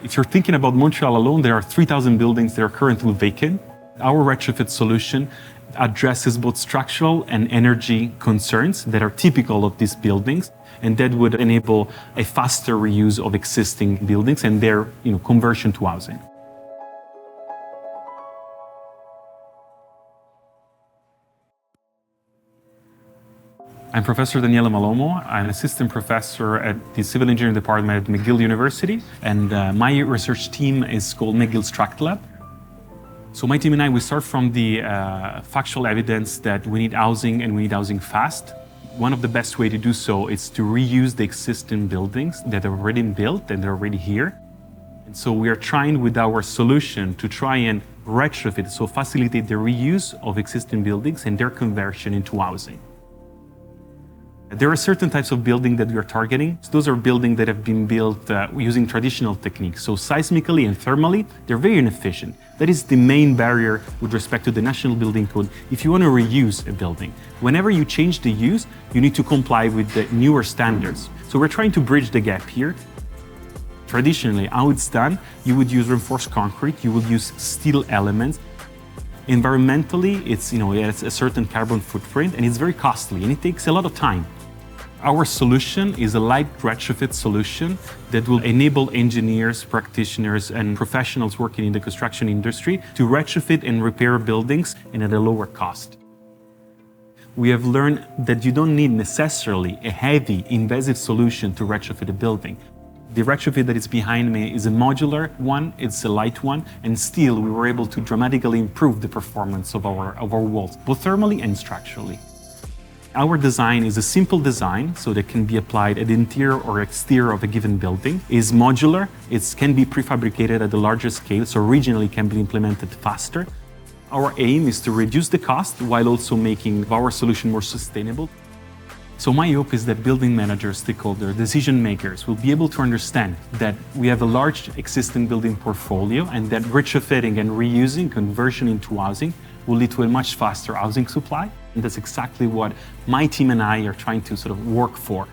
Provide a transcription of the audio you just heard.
If you're thinking about Montreal alone, there are 3,000 buildings that are currently vacant. Our retrofit solution addresses both structural and energy concerns that are typical of these buildings, and that would enable a faster reuse of existing buildings and their conversion to housing. I'm Professor Daniele Malomo. I'm assistant professor at the Civil Engineering Department at McGill University, and my research team is called McGill struct-lab. So my team and I, we start from the factual evidence that we need housing and we need housing fast. One of the best ways to do so is to reuse the existing buildings that are already built and they're already here. And so we are trying with our solution to try and retrofit, so facilitate the reuse of existing buildings and their conversion into housing. There are certain types of building that we are targeting. So those are buildings that have been built using traditional techniques. So seismically and thermally, they're very inefficient. That is the main barrier with respect to the National Building Code. If you want to reuse a building, whenever you change the use, you need to comply with the newer standards. So we're trying to bridge the gap here. Traditionally, how it's done, you would use reinforced concrete, you would use steel elements. Environmentally, it has a certain carbon footprint and it's very costly and it takes a lot of time. Our solution is a light retrofit solution that will enable engineers, practitioners, and professionals working in the construction industry to retrofit and repair buildings and at a lower cost. We have learned that you don't need necessarily a heavy, invasive solution to retrofit a building. The retrofit that is behind me is a modular one, it's a light one, and still we were able to dramatically improve the performance of our walls, both thermally and structurally. Our design is a simple design, so that can be applied at the interior or exterior of a given building. It's modular, it can be prefabricated at a larger scale, so regionally can be implemented faster. Our aim is to reduce the cost while also making our solution more sustainable. So my hope is that building managers, stakeholders, decision makers will be able to understand that we have a large existing building portfolio and that retrofitting and reusing, conversion into housing, will lead to a much faster housing supply. And that's exactly what my team and I are trying to work for.